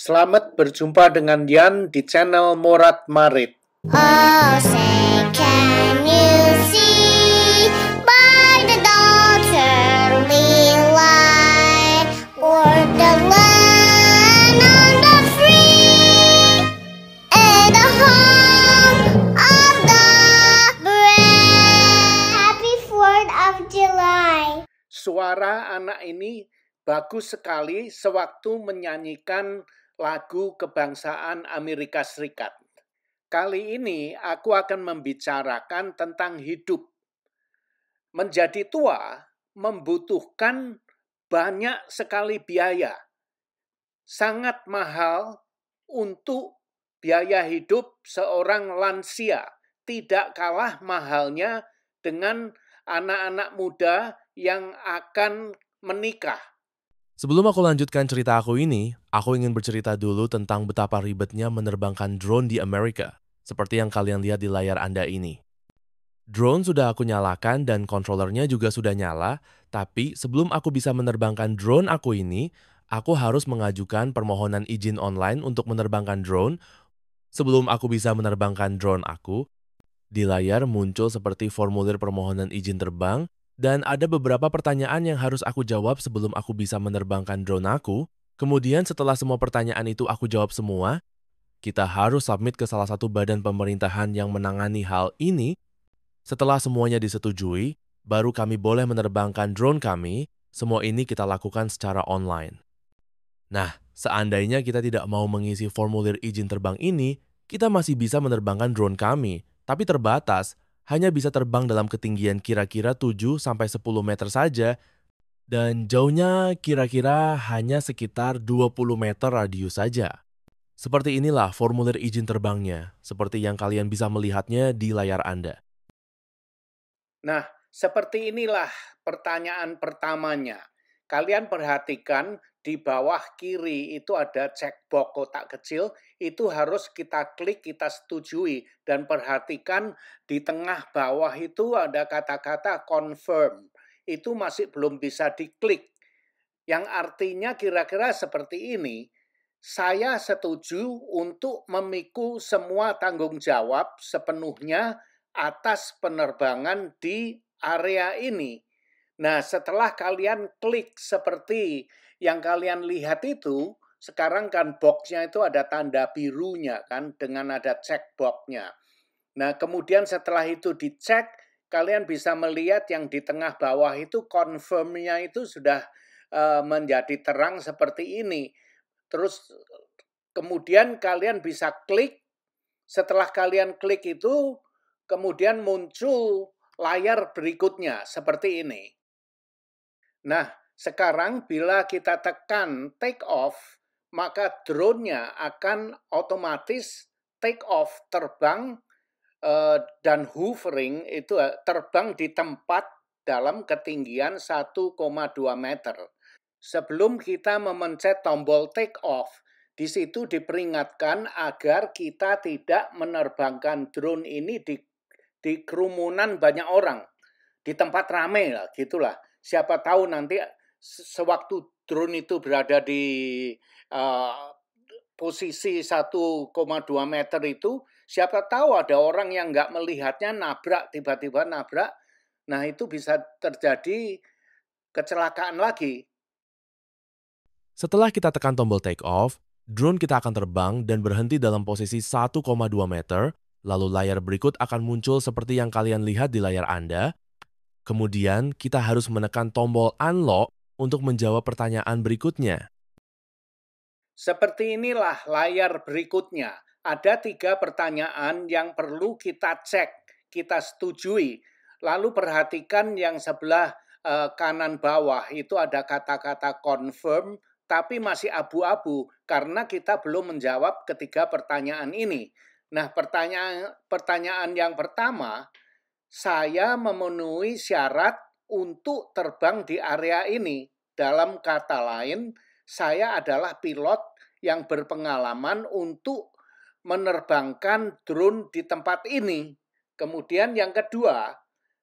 Selamat berjumpa dengan Yan di channel Morat Marit. Oh, say can you see by the dawn's early light, o'er the land of the free, and the home of the brave. Happy 4th of July. Suara anak ini bagus sekali sewaktu menyanyikan lagu kebangsaan Amerika Serikat. Kali ini aku akan membicarakan tentang hidup. Menjadi tua membutuhkan banyak sekali biaya. Sangat mahal untuk biaya hidup seorang lansia. Tidak kalah mahalnya dengan anak-anak muda yang akan menikah. Sebelum aku lanjutkan cerita aku ini, aku ingin bercerita dulu tentang betapa ribetnya menerbangkan drone di Amerika, seperti yang kalian lihat di layar Anda ini. Drone sudah aku nyalakan dan controllernya juga sudah nyala, tapi sebelum aku bisa menerbangkan drone aku ini, aku harus mengajukan permohonan izin online untuk menerbangkan drone. Sebelum aku bisa menerbangkan drone aku, di layar muncul seperti formulir permohonan izin terbang, dan ada beberapa pertanyaan yang harus aku jawab sebelum aku bisa menerbangkan drone aku. Kemudian setelah semua pertanyaan itu aku jawab semua, kita harus submit ke salah satu badan pemerintahan yang menangani hal ini. Setelah semuanya disetujui, baru kami boleh menerbangkan drone kami. Semua ini kita lakukan secara online. Nah, seandainya kita tidak mau mengisi formulir izin terbang ini, kita masih bisa menerbangkan drone kami, tapi terbatas, hanya bisa terbang dalam ketinggian kira-kira 7-10 meter saja, dan jauhnya kira-kira hanya sekitar 20 meter radius saja. Seperti inilah formulir izin terbangnya, seperti yang kalian bisa melihatnya di layar Anda. Nah, seperti inilah pertanyaan pertamanya. Kalian perhatikan di bawah kiri itu ada checkbox kotak kecil, itu harus kita klik, kita setujui. Dan perhatikan di tengah bawah itu ada kata-kata confirm. Itu masih belum bisa diklik. Yang artinya kira-kira seperti ini, saya setuju untuk memikul semua tanggung jawab sepenuhnya atas penerbangan di area ini. Nah, setelah kalian klik seperti yang kalian lihat itu, sekarang kan boxnya itu ada tanda birunya kan, dengan ada checkboxnya. Nah, kemudian setelah itu dicek, kalian bisa melihat yang di tengah bawah itu confirm-nya itu sudah menjadi terang seperti ini. Terus kemudian kalian bisa klik, setelah kalian klik itu, kemudian muncul layar berikutnya seperti ini. Nah, sekarang bila kita tekan take off, maka drone-nya akan otomatis take off, terbang dan hovering itu terbang di tempat dalam ketinggian 1,2 meter. Sebelum kita memencet tombol take off, di situ diperingatkan agar kita tidak menerbangkan drone ini di kerumunan banyak orang, di tempat ramai lah, gitulah. Siapa tahu nanti sewaktu drone itu berada di posisi 1,2 meter itu, siapa tahu ada orang yang nggak melihatnya nabrak, tiba-tiba nabrak. Nah, itu bisa terjadi kecelakaan lagi. Setelah kita tekan tombol take off, drone kita akan terbang dan berhenti dalam posisi 1,2 meter, lalu layar berikut akan muncul seperti yang kalian lihat di layar Anda. Kemudian kita harus menekan tombol unlock untuk menjawab pertanyaan berikutnya. Seperti inilah layar berikutnya. Ada 3 pertanyaan yang perlu kita cek, kita setujui. Lalu perhatikan yang sebelah kanan bawah itu ada kata-kata confirm, tapi masih abu-abu karena kita belum menjawab ketiga pertanyaan ini. Nah, pertanyaan yang pertama, saya memenuhi syarat untuk terbang di area ini. Dalam kata lain, saya adalah pilot yang berpengalaman untuk menerbangkan drone di tempat ini. Kemudian yang kedua,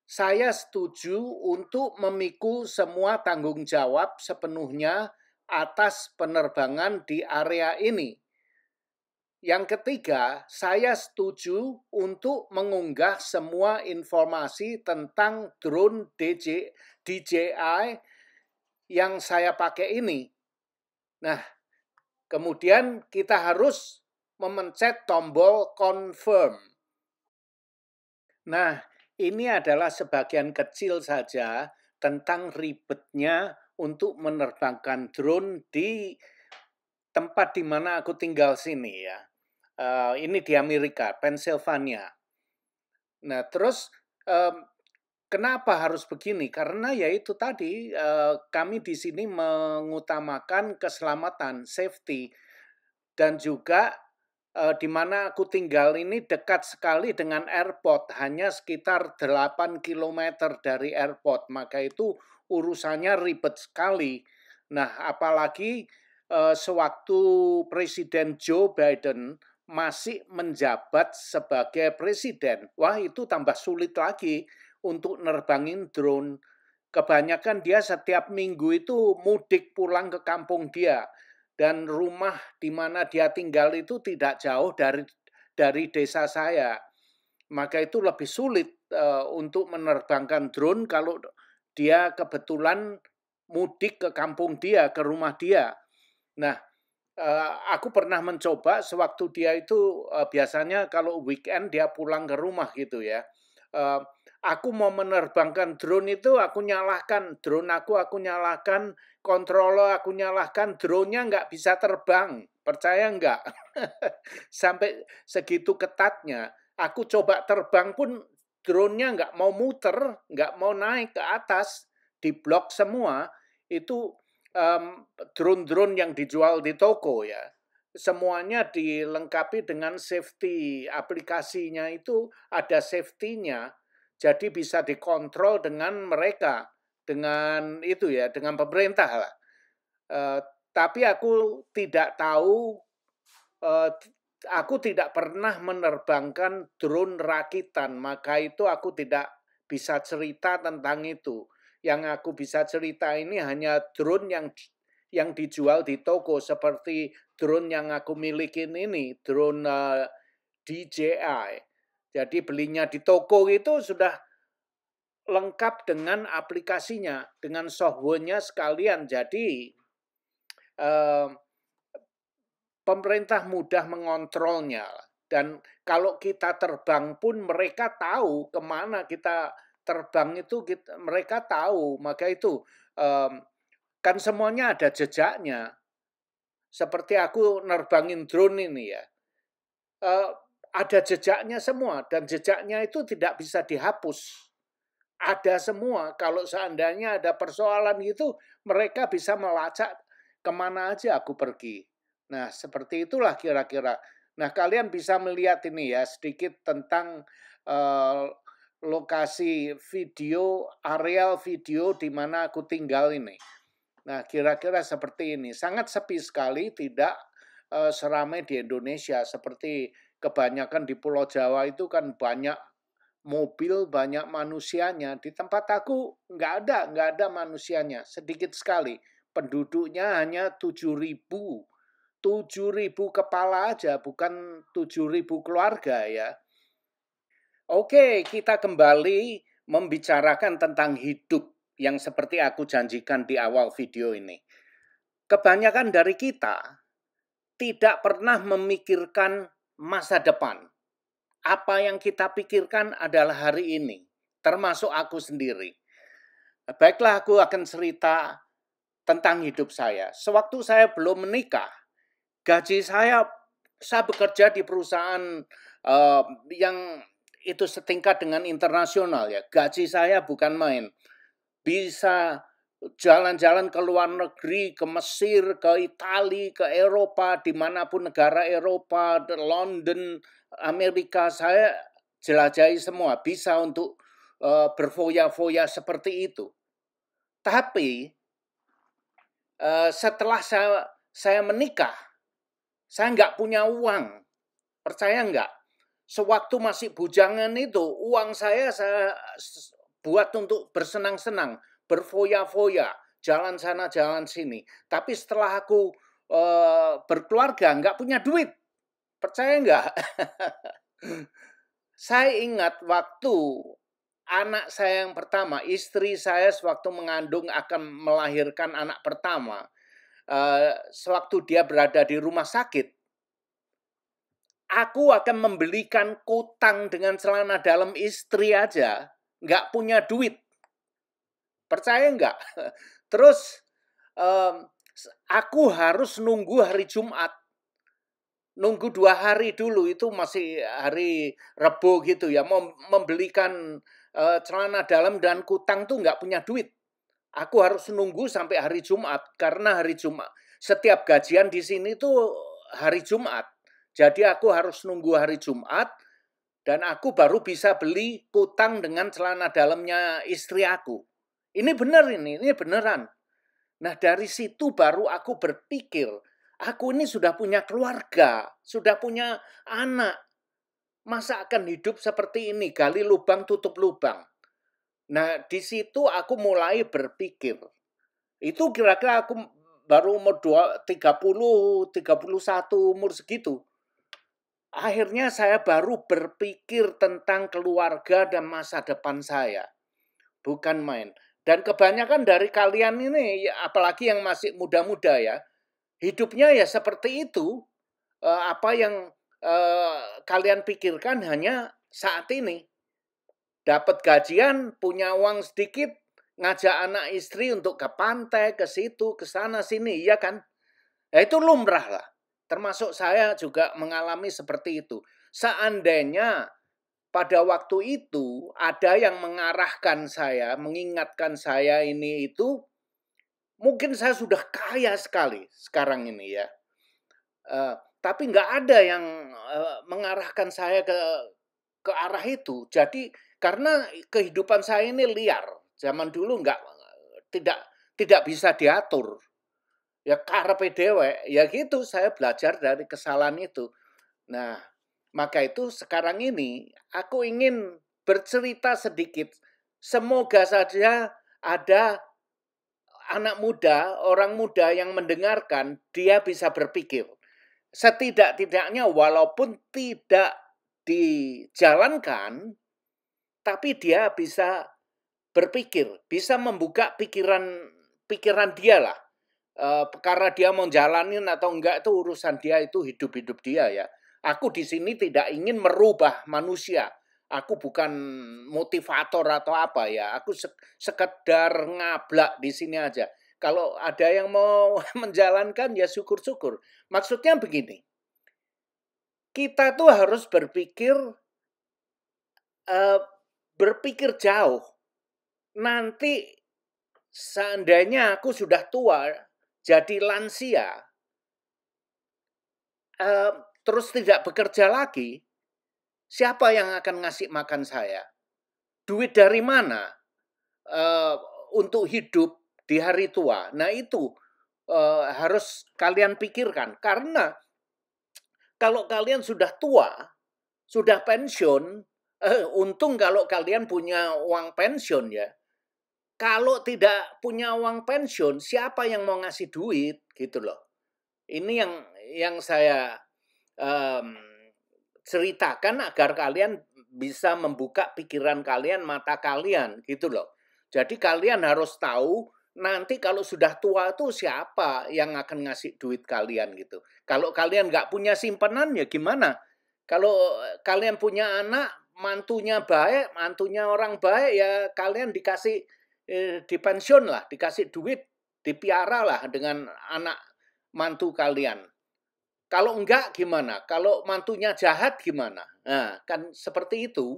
saya setuju untuk memikul semua tanggung jawab sepenuhnya atas penerbangan di area ini. Yang ketiga, saya setuju untuk mengunggah semua informasi tentang drone DJI yang saya pakai ini. Nah, kemudian kita harus memencet tombol confirm. Nah, ini adalah sebagian kecil saja tentang ribetnya untuk menerbangkan drone di tempat di mana aku tinggal sini ya. Ini di Amerika, Pennsylvania. Nah, terus kenapa harus begini? Karena ya itu tadi kami di sini mengutamakan keselamatan, safety, dan juga di mana aku tinggal ini dekat sekali dengan airport, hanya sekitar 8 km dari airport, maka itu urusannya ribet sekali. Nah, apalagi sewaktu Presiden Joe Biden masih menjabat sebagai presiden, wah itu tambah sulit lagi untuk nerbangin drone. Kebanyakan dia setiap minggu itu mudik pulang ke kampung dia. Dan rumah di mana dia tinggal itu tidak jauh dari desa saya. Maka itu lebih sulit untuk menerbangkan drone kalau dia kebetulan mudik ke kampung dia, ke rumah dia. Nah, aku pernah mencoba sewaktu dia itu biasanya kalau weekend dia pulang ke rumah gitu ya. Aku mau menerbangkan drone itu aku nyalakan drone aku nyalakan controller aku nyalakan, drone-nya nggak bisa terbang. Percaya nggak? Sampai segitu ketatnya. Aku coba terbang pun drone-nya nggak mau muter, nggak mau naik ke atas, diblok semua. Itu drone-drone yang dijual di toko ya. Semuanya dilengkapi dengan safety, aplikasinya itu ada safety-nya. Jadi bisa dikontrol dengan mereka, dengan itu ya, dengan pemerintah lah. Tapi aku tidak tahu, aku tidak pernah menerbangkan drone rakitan, maka itu aku tidak bisa cerita tentang itu. Yang aku bisa cerita ini hanya drone yang dijual di toko, seperti drone yang aku milikin ini, drone DJI. Jadi belinya di toko itu sudah lengkap dengan aplikasinya, dengan software-nya sekalian. Jadi pemerintah mudah mengontrolnya. Dan kalau kita terbang pun mereka tahu kemana kita terbang itu, mereka tahu. Maka itu kan semuanya ada jejaknya. Seperti aku nerbangin drone ini ya. Ada jejaknya semua, dan jejaknya itu tidak bisa dihapus. Ada semua. Kalau seandainya ada persoalan itu, mereka bisa melacak kemana aja aku pergi. Nah, seperti itulah kira-kira. Nah, kalian bisa melihat ini ya, sedikit tentang lokasi video, areal video di mana aku tinggal ini. Nah, kira-kira seperti ini. Sangat sepi sekali, tidak seramai di Indonesia. Seperti kebanyakan di Pulau Jawa itu kan banyak mobil, banyak manusianya. Di tempat aku nggak ada manusianya, sedikit sekali. Penduduknya hanya 7.000. 7.000 kepala aja, bukan 7.000 keluarga ya. Oke, kita kembali membicarakan tentang hidup yang seperti aku janjikan di awal video ini. Kebanyakan dari kita tidak pernah memikirkan masa depan. Apa yang kita pikirkan adalah hari ini, termasuk aku sendiri. Baiklah, aku akan cerita tentang hidup saya. Sewaktu saya belum menikah, gaji saya bekerja di perusahaan yang itu setingkat dengan internasional ya. Gaji saya bukan main. Bisa jalan-jalan ke luar negeri, ke Mesir, ke Italia, ke Eropa, dimanapun negara Eropa, London, Amerika, saya jelajahi semua. Bisa untuk berfoya-foya seperti itu. Tapi setelah saya menikah, saya nggak punya uang. Percaya nggak? Sewaktu masih bujangan itu, uang saya buat untuk bersenang-senang, berfoya-foya, jalan sana, jalan sini. Tapi setelah aku berkeluarga, nggak punya duit. Percaya nggak? Saya ingat waktu anak saya yang pertama, istri saya sewaktu mengandung akan melahirkan anak pertama, sewaktu dia berada di rumah sakit, aku akan membelikan kutang dengan celana dalam istri aja, nggak punya duit. Percaya nggak? Terus aku harus nunggu hari Jumat. Nunggu 2 hari dulu, itu masih hari Rebo gitu ya, mau membelikan celana dalam dan kutang tuh nggak punya duit. Aku harus nunggu sampai hari Jumat, karena hari Jumat, setiap gajian di sini tuh hari Jumat. Jadi aku harus nunggu hari Jumat, dan aku baru bisa beli kutang dengan celana dalamnya istri aku. Ini benar ini beneran. Nah dari situ baru aku berpikir, aku ini sudah punya keluarga, sudah punya anak. Masa akan hidup seperti ini, gali lubang tutup lubang. Nah di situ aku mulai berpikir. Itu kira-kira aku baru umur 30, 31, umur segitu. Akhirnya saya baru berpikir tentang keluarga dan masa depan saya. Bukan main. Dan kebanyakan dari kalian ini, apalagi yang masih muda-muda ya, hidupnya ya seperti itu. Apa yang kalian pikirkan hanya saat ini. Dapat gajian, punya uang sedikit, ngajak anak istri untuk ke pantai, ke situ, ke sana, sini, iya kan? Nah itu lumrah lah. Termasuk saya juga mengalami seperti itu. Seandainya pada waktu itu ada yang mengarahkan saya, mengingatkan saya ini itu, mungkin saya sudah kaya sekali sekarang ini ya. Tapi nggak ada yang mengarahkan saya ke arah itu. Jadi karena kehidupan saya ini liar. Zaman dulu tidak bisa diatur. Ya karepe dewek, ya gitu, saya belajar dari kesalahan itu. Nah, maka itu sekarang ini aku ingin bercerita sedikit. Semoga saja ada anak muda, orang muda yang mendengarkan, dia bisa berpikir. Setidak-tidaknya walaupun tidak dijalankan, tapi dia bisa berpikir, bisa membuka pikiran dia lah. Karena dia mau jalanin atau enggak itu urusan dia, itu hidup-hidup dia ya. Aku di sini tidak ingin merubah manusia. Aku bukan motivator atau apa ya. Aku sekedar ngablak di sini aja. Kalau ada yang mau menjalankan ya syukur-syukur. Maksudnya begini. Kita tuh harus berpikir jauh. Nanti seandainya aku sudah tua, jadi lansia, terus tidak bekerja lagi, siapa yang akan ngasih makan saya? Duit dari mana untuk hidup di hari tua? Nah itu harus kalian pikirkan. Karena kalau kalian sudah tua, sudah pensiun, untung kalau kalian punya uang pensiun ya. Kalau tidak punya uang pensiun, siapa yang mau ngasih duit gitu loh. Ini yang saya ceritakan agar kalian bisa membuka pikiran kalian, mata kalian gitu loh. Jadi kalian harus tahu nanti kalau sudah tua tuh siapa yang akan ngasih duit kalian gitu. Kalau kalian nggak punya simpanan ya gimana? Kalau kalian punya anak, mantunya baik, mantunya orang baik ya kalian dikasih dipensiun lah, dikasih duit, dipiara lah dengan anak mantu kalian. Kalau enggak gimana? Kalau mantunya jahat gimana? Nah, kan seperti itu.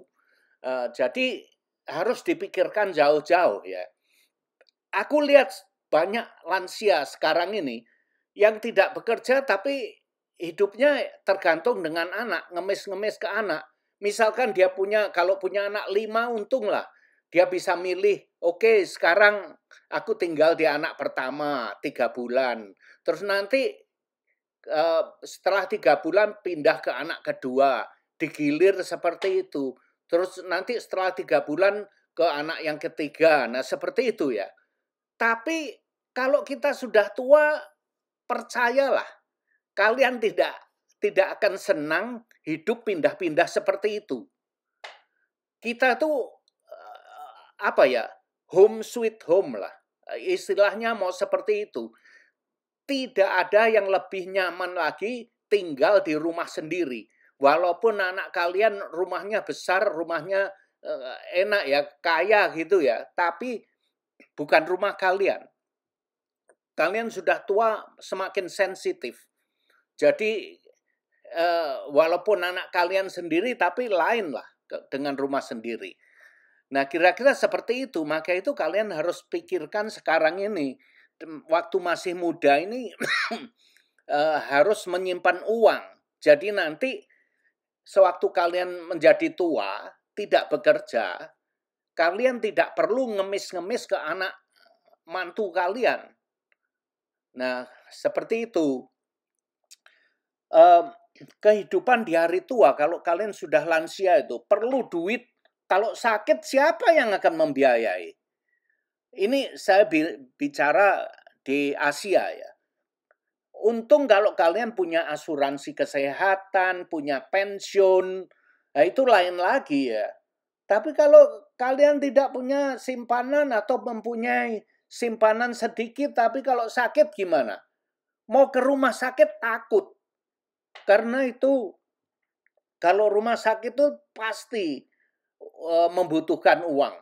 Jadi harus dipikirkan jauh-jauh ya. Aku lihat banyak lansia sekarang ini yang tidak bekerja tapi hidupnya tergantung dengan anak, ngemis-ngemis ke anak. Misalkan dia kalau punya anak 5, untung lah. Dia bisa milih, oke, sekarang aku tinggal di anak pertama 3 bulan. Terus nanti setelah 3 bulan pindah ke anak kedua. Digilir seperti itu. Terus nanti setelah 3 bulan ke anak yang ketiga. Nah seperti itu ya. Tapi kalau kita sudah tua, percayalah, kalian tidak akan senang hidup pindah-pindah seperti itu. Kita tuh home sweet home lah. Istilahnya mau seperti itu. Tidak ada yang lebih nyaman lagi tinggal di rumah sendiri. Walaupun anak kalian rumahnya besar, rumahnya enak ya, kaya gitu ya, tapi bukan rumah kalian. Kalian sudah tua, semakin sensitif. Jadi walaupun anak kalian sendiri, tapi lain lah dengan rumah sendiri. Nah, kira-kira seperti itu. Maka itu kalian harus pikirkan sekarang ini, waktu masih muda ini harus menyimpan uang. Jadi nanti sewaktu kalian menjadi tua, tidak bekerja, kalian tidak perlu ngemis-ngemis ke anak mantu kalian. Nah, seperti itu. Kehidupan di hari tua, kalau kalian sudah lansia itu, perlu duit. Kalau sakit, siapa yang akan membiayai? Ini saya bicara di Asia ya. Untung kalau kalian punya asuransi kesehatan, punya pensiun, nah itu lain lagi ya. Tapi kalau kalian tidak punya simpanan atau mempunyai simpanan sedikit, tapi kalau sakit gimana? Mau ke rumah sakit takut. Karena itu, kalau rumah sakit itu pasti membutuhkan uang.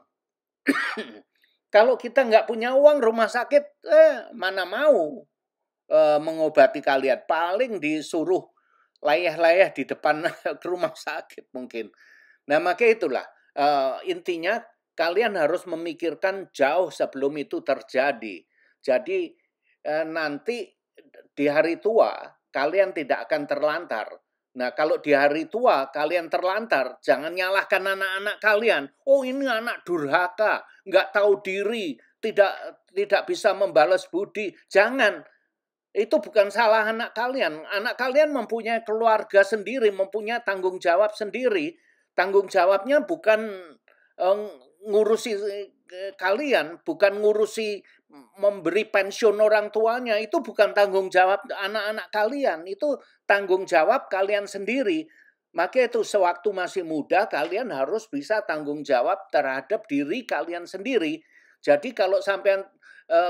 Kalau kita nggak punya uang, rumah sakit mana mau mengobati kalian. Paling disuruh layah-layah di depan ke rumah sakit mungkin. Nah, maka itulah intinya kalian harus memikirkan jauh sebelum itu terjadi. Jadi nanti di hari tua kalian tidak akan terlantar. Nah, kalau di hari tua kalian terlantar, jangan nyalahkan anak-anak kalian. Oh, ini anak durhaka, nggak tahu diri, tidak bisa membalas budi. Jangan. Itu bukan salah anak kalian. Anak kalian mempunyai keluarga sendiri, mempunyai tanggung jawab sendiri. Tanggung jawabnya bukan ngurusi kalian, bukan ngurusi memberi pensiun orang tuanya. Itu bukan tanggung jawab anak-anak kalian. Itu tanggung jawab kalian sendiri. Maka itu sewaktu masih muda kalian harus bisa tanggung jawab terhadap diri kalian sendiri. Jadi kalau sampai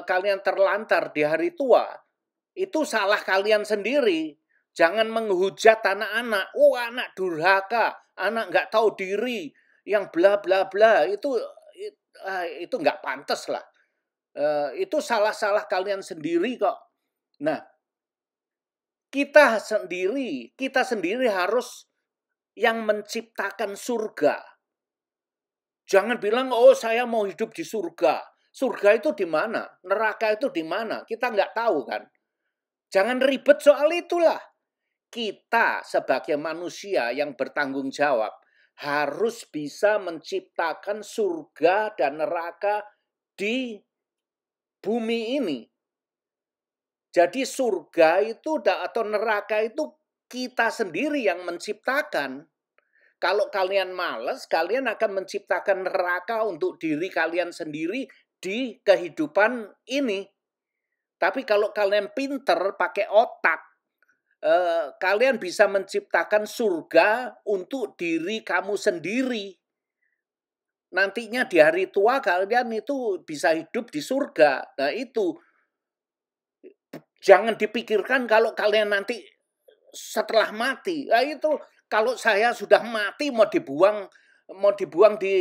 kalian terlantar di hari tua, itu salah kalian sendiri. Jangan menghujat anak-anak. Oh, anak durhaka, anak nggak tahu diri, yang bla bla bla. Itu nggak pantas lah. Itu salah-salah kalian sendiri kok. Nah, kita sendiri harus yang menciptakan surga. Jangan bilang, oh saya mau hidup di surga. Surga itu di mana? Neraka itu di mana? Kita nggak tahu kan. Jangan ribet soal itulah. Kita sebagai manusia yang bertanggung jawab harus bisa menciptakan surga dan neraka di bumi ini. Jadi surga itu atau neraka itu kita sendiri yang menciptakan. Kalau kalian malas, kalian akan menciptakan neraka untuk diri kalian sendiri di kehidupan ini. Tapi kalau kalian pinter pakai otak, kalian bisa menciptakan surga untuk diri kamu sendiri. Nantinya di hari tua kalian itu bisa hidup di surga. Nah itu, jangan dipikirkan kalau kalian nanti setelah mati. Nah itu, kalau saya sudah mati mau dibuang di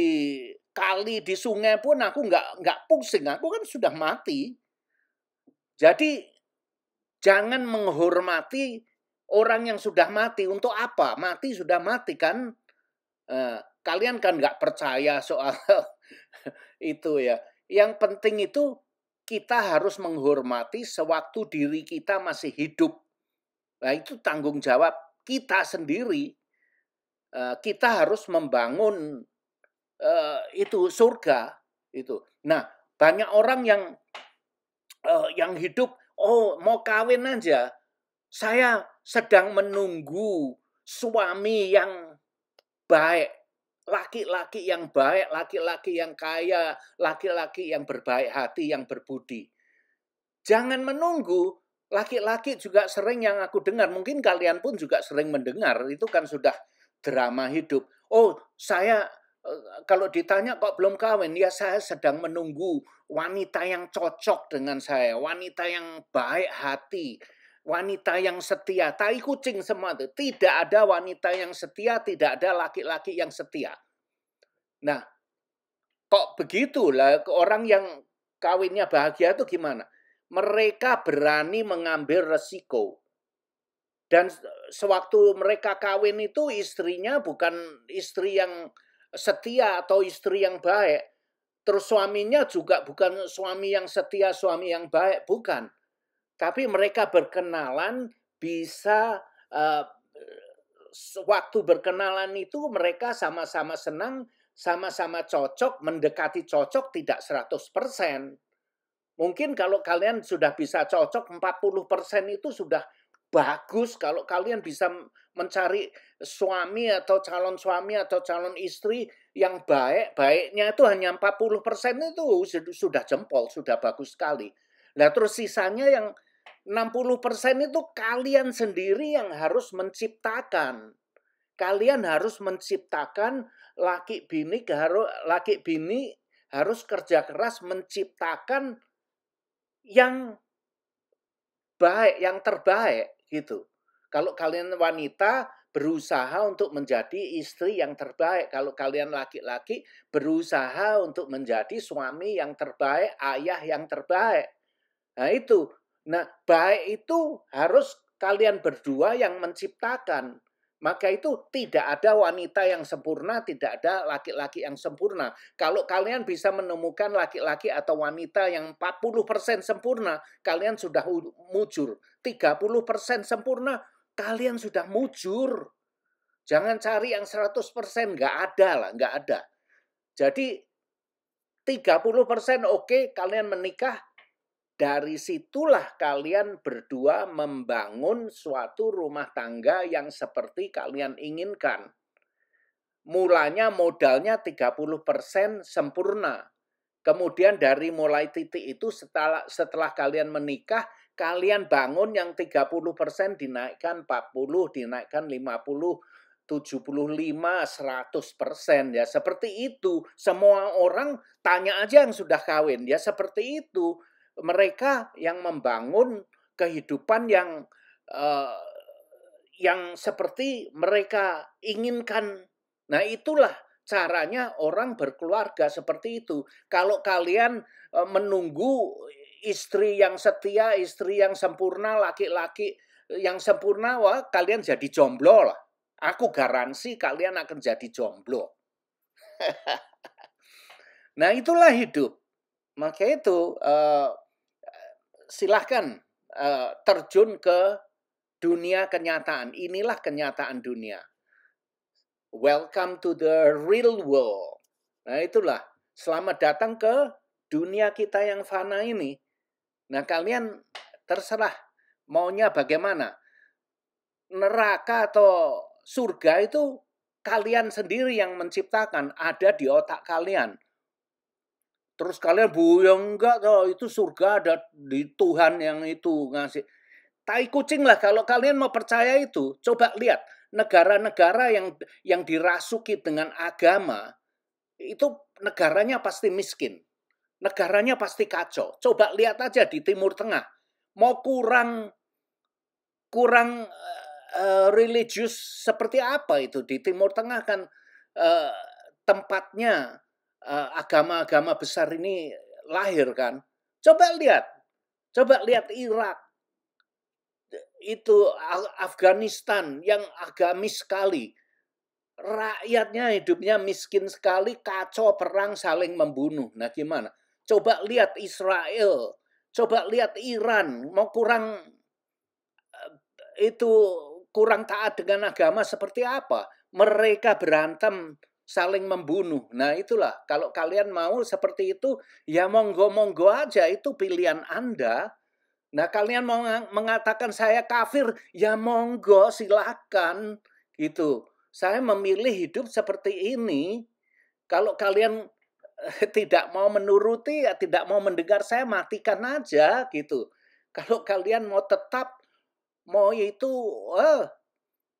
kali, di sungai pun aku nggak pusing. Aku kan sudah mati. Jadi jangan menghormati orang yang sudah mati. Untuk apa? Mati sudah mati kan? Kalian kan nggak percaya soal itu ya. Yang penting itu kita harus menghormati sewaktu diri kita masih hidup. Nah itu tanggung jawab kita sendiri. Kita harus membangun itu surga itu. Nah banyak orang yang hidup, oh mau kawin aja, saya sedang menunggu suami yang baik, laki-laki yang baik, laki-laki yang kaya, laki-laki yang berbaik hati, yang berbudi. Jangan menunggu. Laki-laki juga sering yang aku dengar, mungkin kalian pun juga sering mendengar, itu kan sudah drama hidup. Oh, saya kalau ditanya kok belum kawin, ya saya sedang menunggu wanita yang cocok dengan saya, wanita yang baik hati, wanita yang setia. Tai kucing semua itu. Tidak ada wanita yang setia, tidak ada laki-laki yang setia. Nah, kok begitu lah orang yang kawinnya bahagia itu gimana? Mereka berani mengambil resiko. Dan sewaktu mereka kawin itu istrinya bukan istri yang setia atau istri yang baik. Terus suaminya juga bukan suami yang setia, suami yang baik, bukan. Tapi mereka berkenalan bisa waktu berkenalan itu mereka sama-sama senang, sama-sama cocok, mendekati cocok tidak 100%. Mungkin kalau kalian sudah bisa cocok 40% itu sudah bagus. Kalau kalian bisa mencari suami atau calon istri yang baik, baiknya itu hanya 40% itu sudah jempol, sudah bagus sekali. Nah terus sisanya yang 60% itu kalian sendiri yang harus menciptakan. Kalian harus menciptakan laki bini harus kerja keras menciptakan yang baik, yang terbaik gitu. Kalau kalian wanita berusaha untuk menjadi istri yang terbaik, kalau kalian laki-laki berusaha untuk menjadi suami yang terbaik, ayah yang terbaik. Nah itu. Nah, baik itu harus kalian berdua yang menciptakan. Maka itu tidak ada wanita yang sempurna, tidak ada laki-laki yang sempurna. Kalau kalian bisa menemukan laki-laki atau wanita yang 40% sempurna, kalian sudah mujur. 30% sempurna, kalian sudah mujur. Jangan cari yang 100%, nggak ada lah, nggak ada. Jadi 30% oke, kalian menikah. Dari situlah kalian berdua membangun suatu rumah tangga yang seperti kalian inginkan. Mulanya modalnya 30% sempurna. Kemudian dari mulai titik itu setelah kalian menikah, kalian bangun yang 30% dinaikkan 40, dinaikkan 50, 75, 100% ya. Seperti itu. Semua orang tanya aja yang sudah kawin ya seperti itu. Mereka yang membangun kehidupan yang seperti mereka inginkan. Nah, itulah caranya orang berkeluarga seperti itu. Kalau kalian menunggu istri yang setia, istri yang sempurna, laki-laki yang sempurna, wah kalian jadi jomblo lah. Aku garansi kalian akan jadi jomblo. Nah, itulah hidup. Maka itu silahkan terjun ke dunia kenyataan. Inilah kenyataan dunia. Welcome to the real world. Nah itulah. Selamat datang ke dunia kita yang fana ini. Nah kalian terserah maunya bagaimana. Neraka atau surga itu kalian sendiri yang menciptakan. Ada di otak kalian. Terus kalian enggak, itu surga ada di Tuhan yang itu ngasih. Tai kucing lah kalau kalian mau percaya itu. Coba lihat negara-negara yang dirasuki dengan agama, itu negaranya pasti miskin. Negaranya pasti kacau. Coba lihat aja di Timur Tengah. Mau kurang religius seperti apa itu di Timur Tengah kan tempatnya agama-agama besar ini lahir kan. Coba lihat Irak, itu Afghanistan yang agamis sekali. Rakyatnya hidupnya miskin sekali, kacau, perang, saling membunuh. Nah gimana? Coba lihat Israel, coba lihat Iran, mau kurang taat dengan agama seperti apa? Mereka berantem, saling membunuh. Nah itulah, kalau kalian mau seperti itu, ya monggo-monggo aja, itu pilihan Anda. Nah kalian mau mengatakan saya kafir, ya monggo silakan gitu. Saya memilih hidup seperti ini. Kalau kalian tidak mau menuruti, ya tidak mau mendengar saya, matikan aja gitu. Kalau kalian mau tetap, mau itu,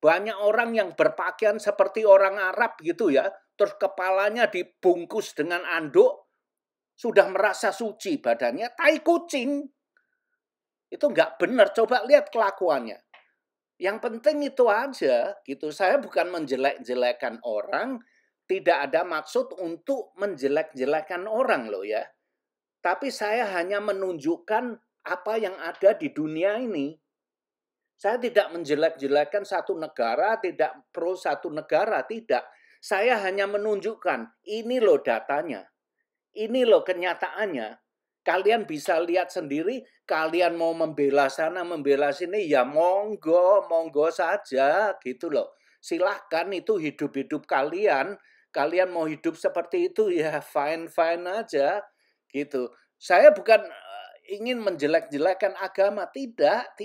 banyak orang yang berpakaian seperti orang Arab gitu ya, terus kepalanya dibungkus dengan anduk, sudah merasa suci badannya, tai kucing. Itu nggak benar, coba lihat kelakuannya. Yang penting itu aja gitu. Saya bukan menjelek-jelekan orang, tidak ada maksud untuk menjelek-jelekan orang loh ya. Tapi saya hanya menunjukkan apa yang ada di dunia ini. Saya tidak menjelek-jelekan satu negara, tidak pro satu negara, tidak. Saya hanya menunjukkan, ini loh datanya. Ini loh kenyataannya. Kalian bisa lihat sendiri, kalian mau membela sana, membela sini, ya monggo, monggo saja gitu loh. Silahkan, itu hidup-hidup kalian. Kalian mau hidup seperti itu, ya fine-fine aja gitu. Saya bukan ingin menjelek-jelekan agama, tidak.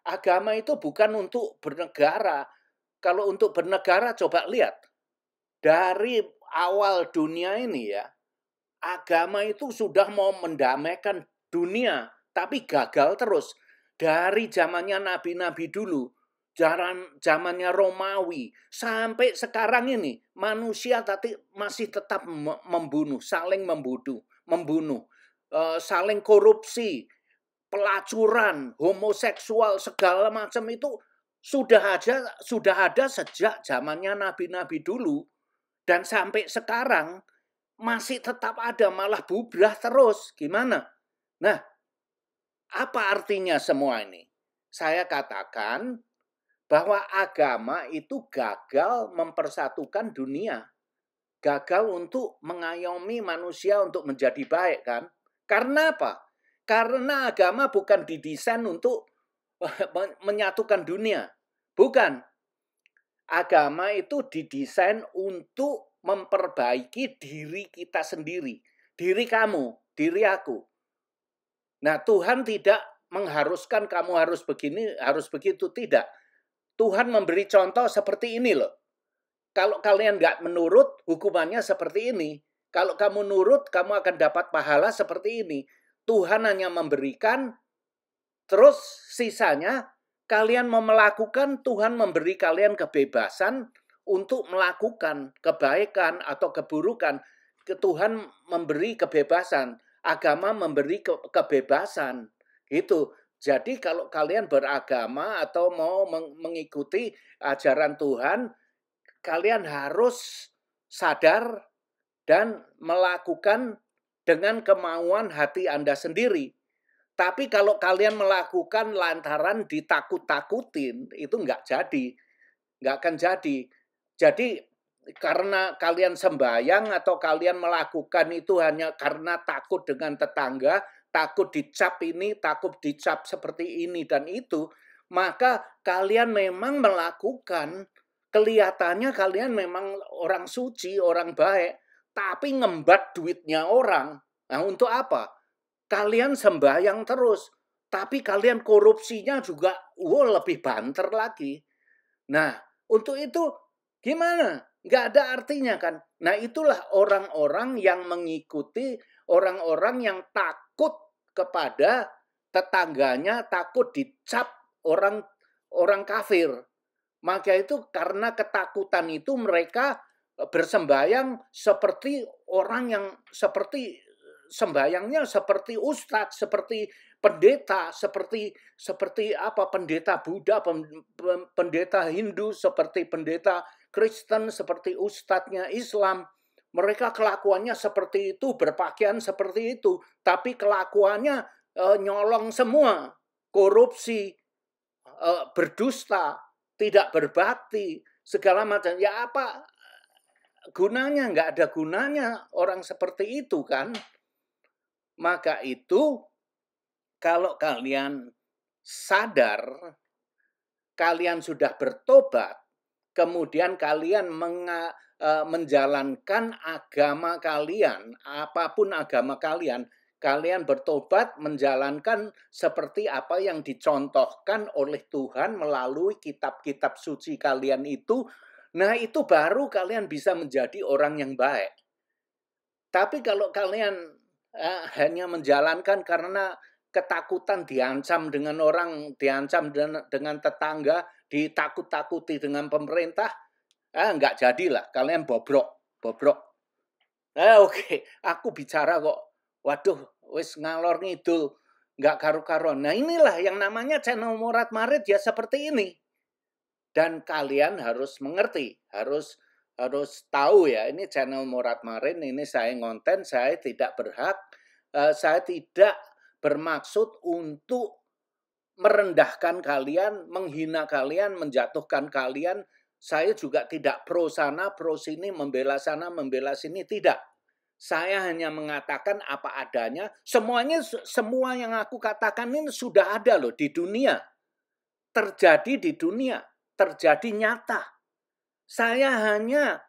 Agama itu bukan untuk bernegara. Kalau untuk bernegara, coba lihat. Dari awal dunia ini ya, agama itu sudah mau mendamaikan dunia, tapi gagal terus. Dari zamannya nabi-nabi dulu, zamannya Romawi, sampai sekarang ini, manusia masih tetap membunuh, saling membunuh, saling korupsi, pelacuran, homoseksual, segala macam itu sudah ada sejak zamannya nabi-nabi dulu. Dan sampai sekarang masih tetap ada, malah bubrah terus. Gimana? Nah, apa artinya semua ini? Saya katakan bahwa agama itu gagal mempersatukan dunia. Gagal untuk mengayomi manusia untuk menjadi baik kan? Karena apa? Karena agama bukan didesain untuk menyatukan dunia. Bukan. Agama itu didesain untuk memperbaiki diri kita sendiri. Diri kamu, diri aku. Nah, Tuhan tidak mengharuskan kamu harus begini, harus begitu. Tidak. Tuhan memberi contoh seperti ini loh. Kalau kalian nggak menurut, hukumannya seperti ini. Kalau kamu nurut, kamu akan dapat pahala seperti ini. Tuhan hanya memberikan, terus sisanya kalian mau melakukan, Tuhan memberi kalian kebebasan untuk melakukan kebaikan atau keburukan. Tuhan memberi kebebasan, agama memberi kebebasan. Gitu. Jadi kalau kalian beragama atau mau mengikuti ajaran Tuhan, kalian harus sadar dan melakukan dengan kemauan hati Anda sendiri. Tapi kalau kalian melakukan lantaran ditakut-takutin, itu nggak jadi. Nggak akan jadi. Jadi karena kalian sembahyang atau kalian melakukan itu hanya karena takut dengan tetangga, takut dicap ini, takut dicap seperti ini dan itu, maka kalian memang melakukan, kelihatannya kalian memang orang suci, orang baik, tapi ngembat duitnya orang. Nah, untuk apa? Kalian sembahyang terus, tapi kalian korupsinya juga lebih banter lagi. Nah, untuk itu gimana? Nggak ada artinya kan? Nah, itulah orang-orang yang mengikuti, orang-orang yang takut kepada tetangganya, takut dicap orang kafir. Maka itu karena ketakutan itu mereka bersembahyang seperti orang yang seperti sembahyangnya seperti ustadz, seperti pendeta, seperti apa, pendeta Buddha, pendeta Hindu, seperti pendeta Kristen, seperti ustadznya Islam. Mereka kelakuannya seperti itu, berpakaian seperti itu, tapi kelakuannya nyolong semua, korupsi, berdusta, tidak berbakti, segala macam. Ya apa gunanya? Nggak ada gunanya orang seperti itu kan. Maka itu kalau kalian sadar, kalian sudah bertobat, kemudian kalian menjalankan agama kalian, apapun agama kalian, kalian bertobat menjalankan seperti apa yang dicontohkan oleh Tuhan melalui kitab-kitab suci kalian itu. Nah, itu baru kalian bisa menjadi orang yang baik. Tapi kalau kalian hanya menjalankan karena ketakutan, diancam dengan orang, diancam dengan tetangga, ditakut-takuti dengan pemerintah, nggak jadilah, kalian bobrok. Oke, aku bicara kok, waduh, wis ngalor ngidul, nggak karu-karuan. Nah inilah yang namanya channel Morat Marit ya seperti ini. Dan kalian harus mengerti, harus tahu ya, ini channel Morat Marit, ini saya ngonten, saya tidak berhak, saya tidak bermaksud untuk merendahkan kalian, menghina kalian, menjatuhkan kalian. Saya juga tidak pro sana, pro sini, membela sana, membela sini, tidak. Saya hanya mengatakan apa adanya. Semua yang aku katakan ini sudah ada loh di dunia. Terjadi di dunia, terjadi nyata. Saya hanya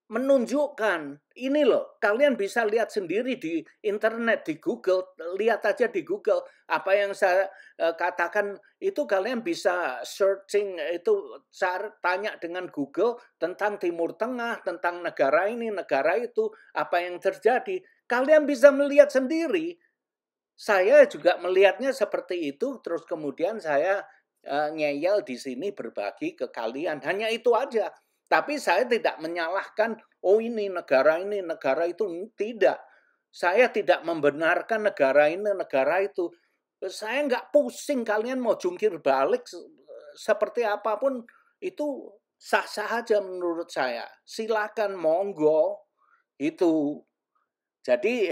menunjukkan, ini loh, kalian bisa lihat sendiri di internet, di Google, lihat aja di Google. Apa yang saya katakan itu kalian bisa searching, itu tanya dengan Google tentang Timur Tengah, tentang negara ini, negara itu, apa yang terjadi. Kalian bisa melihat sendiri. Saya juga melihatnya seperti itu, terus kemudian saya ngeyel di sini berbagi ke kalian. Hanya itu aja. Tapi saya tidak menyalahkan, oh ini negara itu, tidak. Saya tidak membenarkan negara ini, negara itu. Saya nggak pusing kalian mau jungkir balik seperti apapun, itu sah-sah aja menurut saya. Silakan, monggo, itu. Jadi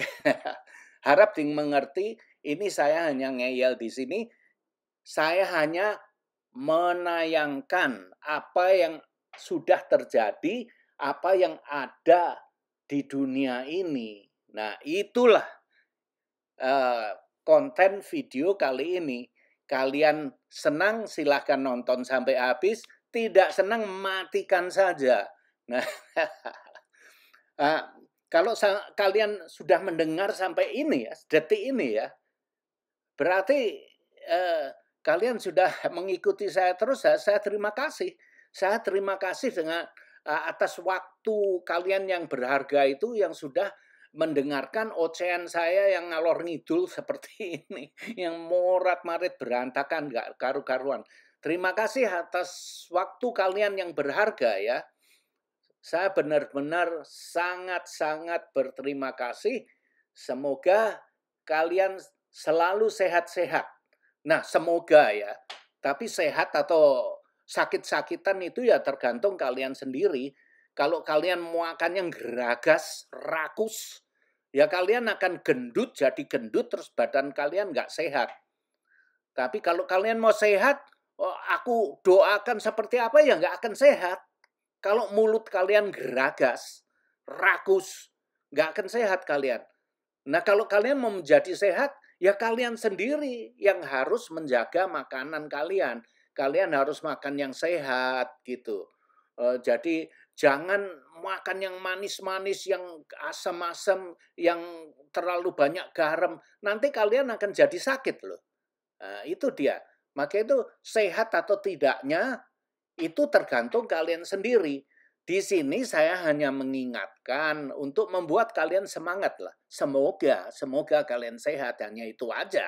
harap mengerti, ini saya hanya ngeyel di sini. Saya hanya menayangkan apa yang sudah terjadi, apa yang ada di dunia ini. Nah, itulah konten video kali ini. Kalian senang silahkan nonton sampai habis, tidak senang matikan saja. Nah, kalau kalian sudah mendengar sampai ini ya, detik ini ya, berarti kalian sudah mengikuti saya terus. Saya terima kasih. Saya terima kasih dengan atas waktu kalian yang berharga itu, yang sudah mendengarkan ocehan saya yang ngalor ngidul seperti ini, yang morat marit berantakan, gak karu-karuan. Terima kasih atas waktu kalian yang berharga ya. Saya benar-benar sangat-sangat berterima kasih. Semoga kalian selalu sehat-sehat. Nah, semoga ya. Tapi sehat atau sakit-sakitan itu ya tergantung kalian sendiri. Kalau kalian mau makan yang geragas, rakus, ya kalian akan gendut, jadi gendut, terus badan kalian nggak sehat. Tapi kalau kalian mau sehat, aku doakan seperti apa ya nggak akan sehat. Kalau mulut kalian geragas, rakus, nggak akan sehat kalian. Nah kalau kalian mau menjadi sehat, ya kalian sendiri yang harus menjaga makanan kalian. Kalian harus makan yang sehat gitu. Jadi jangan makan yang manis-manis, yang asam-asam, yang terlalu banyak garam. Nanti kalian akan jadi sakit loh. Itu dia. Maka itu sehat atau tidaknya itu tergantung kalian sendiri. Di sini saya hanya mengingatkan untuk membuat kalian semangat lah. Semoga kalian sehat, hanya itu aja.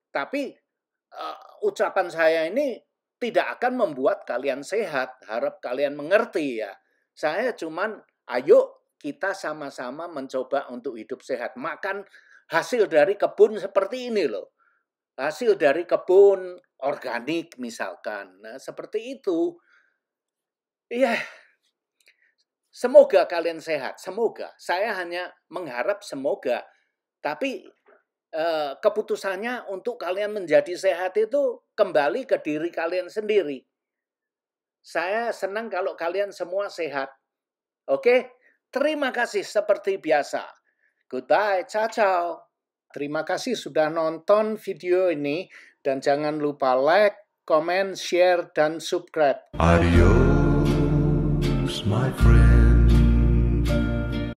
Tapi ucapan saya ini tidak akan membuat kalian sehat. Harap kalian mengerti ya. Saya cuman, ayo kita sama-sama mencoba untuk hidup sehat. Makan hasil dari kebun seperti ini loh. Hasil dari kebun organik misalkan. Nah, seperti itu. Iya. Semoga kalian sehat. Semoga. Saya hanya mengharap semoga. Tapi keputusannya untuk kalian menjadi sehat itu kembali ke diri kalian sendiri. Saya senang kalau kalian semua sehat. Oke? Terima kasih seperti biasa. Goodbye, ciao. Terima kasih sudah nonton video ini dan jangan lupa like, comment, share, dan subscribe. Adios, my friend.